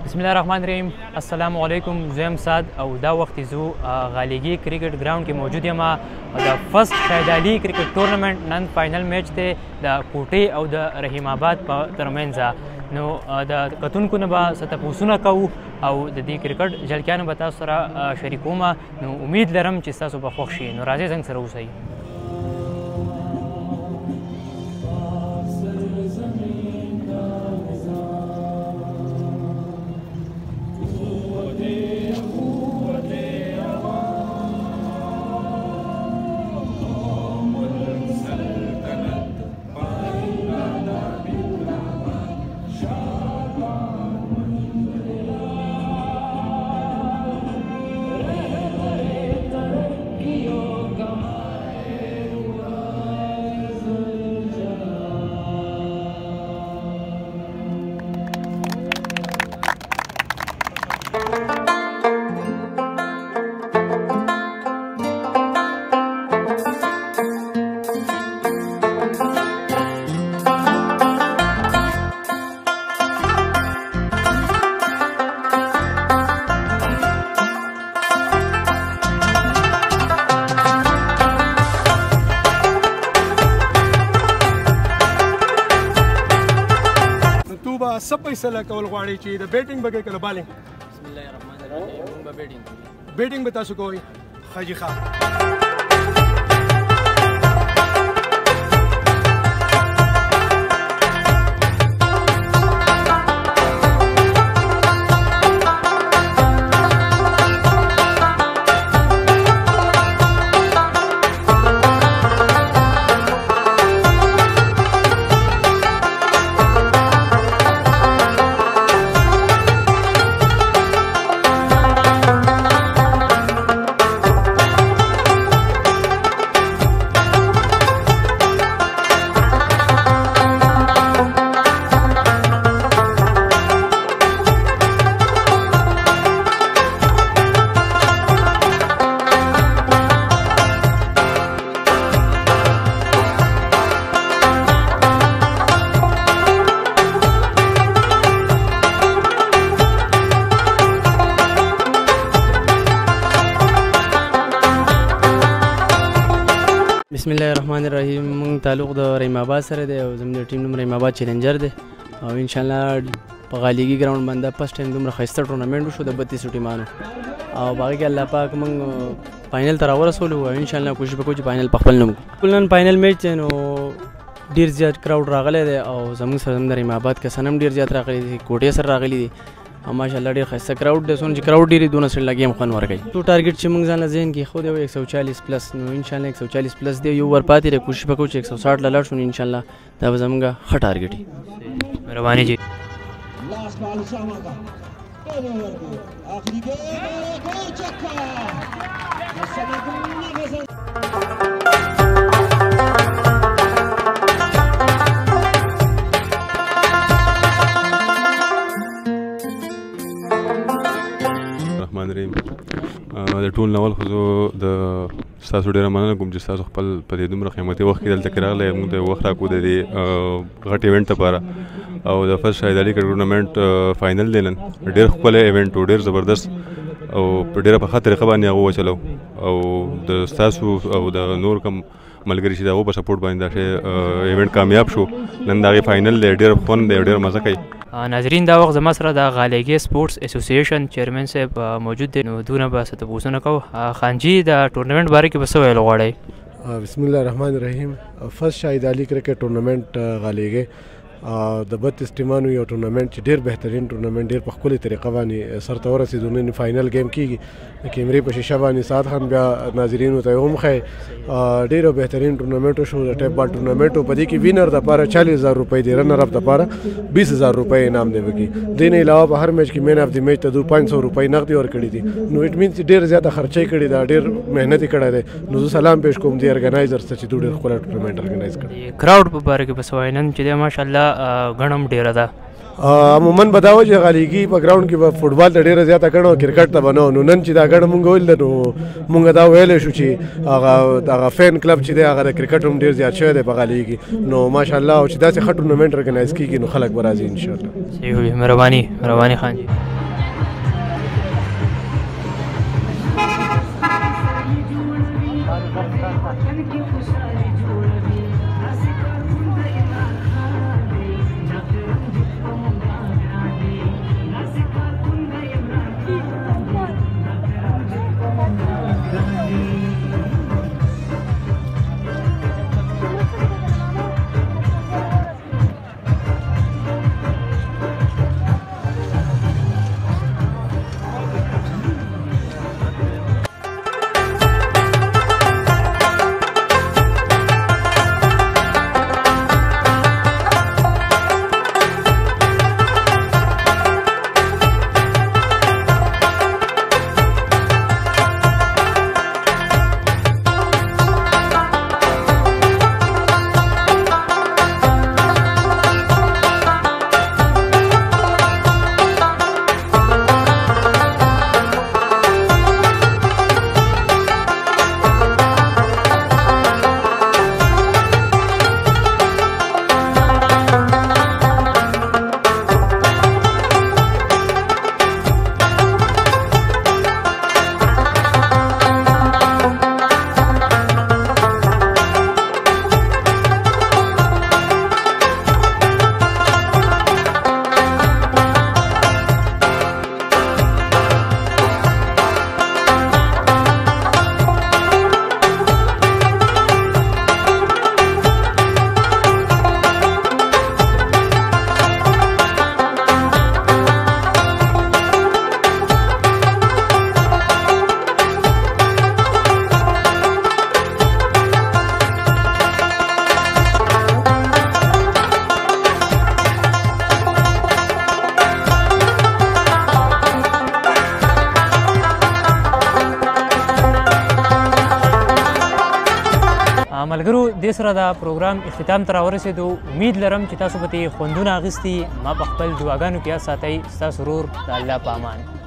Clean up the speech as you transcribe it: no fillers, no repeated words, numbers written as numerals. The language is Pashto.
بسم الله الرحمن الرحیم. السلام علیکم. زم صاد او دا وخت زو غالیګي کرکټ ګراوند کې موجود یم. د فرست شاهد علي کرکټ ټورنمنت نن فائنل میچ دی د کوټې او د رحیم آباد په ترمنځ. نو د کتونکو نه به څه تپوسونه کوو او د دې کرکټ جلکیانو به تاسو سره شریکوم. نو امید لرم چې ستاسو به خوښ شي. نو راځئ زنګ سره اوسئ. څه فیصله کول غواړي چې د بیټینګ به کوي که د بالینګ؟ بسم الله الرحمن الرحیم. موږ به بیټینګ کوو. بیټینګ به تاسو کوئ؟ حاجي خان بسم الله الرحمن الرحیم. مونږ تعلق د رحیم آباد سره دی او زموږ د ټیم نوم رحیم آباد چیلنجر دی او ان شاء الله په غالیګي ګراوند باندې فرست ټایم دومره ښایسته ټورنمنټ وشو د 32 ټیمانو او باقي کې الله پاک مونږ فائنل ته راورسولو او ان شاء الله کوشش وکړو چې فائنل په خپل نوم کړو. نن فائنل میچ نو ډیر زیات کراود راغلی دی او زموږ سره د رحیم آباد کسان هم ډیر زیات راغلي دي، کوټې سره راغلي دي او ماشاءالله ډیر ښایسته کراود دی. څومره چې کراود ډېر دونه سره لګي هم خوند ورکوي. تو ټارګټ چې موږ ځان له ذهن کې ایښودی و 140 پلس، نو انشاءالله 140 پلس دی. یو ور پاتې دی، کوشش وکړو چې 160 له لاړ شو. انشاءالله دا به زموږ ښه ټارګټ وي. مهرباني جي. د ټول ناول خو زه د ستاسو ډېره مننه کوم چې ستاسو خپل په دې دومره قیمتي وخت کې دلته کې راغلی، موږ ته وخت راکړو د دې غټ ایونټ لپاره. او د فرست شاهد علي کرکټ ټورنمنټ فائنل دی نن. ډېر ښکلی ایونټ و، ډېر زبردست او په ډېره په ښه طریقه باندې هغه وچلو او د ستاسو او د نور کوم ملګري چې د هغو په سپورټ باندې دا شی ایونټ کامیاب شو. نن د هغې فائنل دی، ډېر خوند دی، ډېر مزه کوي. ناظرین دا وخت زما سره د غالیګي سپورټس اسوسییشن چیرمن صاحب موجود دی. نو دونه به څه تپوسونه کوو. خان جي د ټورنمنټ باره کې به څه ویل غواړئ؟ بسم الله الرحمن الرحیم. فرست شاهد علي کرکټ ټورنمنټ غالیګي د 32 ټیمانو یو ټورنمنټ چې ډېر بهترین ټورنمنټ، ډېر په ښکلې طریقه باندې سرته ورسېدو. نن فائنل گیم کېږي د کیمرې په شیشه باندې. سعد خان بیا ناظرینو ته هم ښایي ډېر بهترین ټورنمنټ وشو. د ټیپ بال ټورنمنټ و، په دې کې وینر دپاره 40,000 روپۍ دی، رنر اپ دپاره 20,000 روپۍ انعام دی وکړي. دې نه علاوه په هر میچ کې مین اف د میچ ته 500 روپۍ نغدي ورکړي دي. نو اټ مینس ډېر زیاته خرچۍ کړې ده، ډېر محنت یې کړی دی. نو زه سلام پیش کوم دې ارګنایزرز ته چې دوی ډېر ښکلی ټورنمنټ ارګنایز کړی. کراود په باره کې به څه وایي؟ نن چې دی ماشاءالله ګڼم ډېره ده. عموما به دا و چې غالیګي په ګراوند کې به فوټبال ته ډېره زیاته ګڼه او کرکټ ته به نه. نو نن چې دا ګڼه مونږ ویل نو مونږ دا ویلی شو چې هغه فین کلب چې دی هغه د کرکټ هم ډېر زیات شوی دی په غالیګي. نو ماشاءالله او چې داسې ښه ټورنمنټ ارګنایز کېږي نو خلک به راځي انشاءالله. صحیح وي. مهرباني خان جي. ملګرو دې سره دا پروګرام اختتام ته راورسېدو امید لرم چې تاسو به ترې خوندونه اخیستي ما په خپل دعاګانو کې یاد ساتئ ستاسو ورور د الله په امان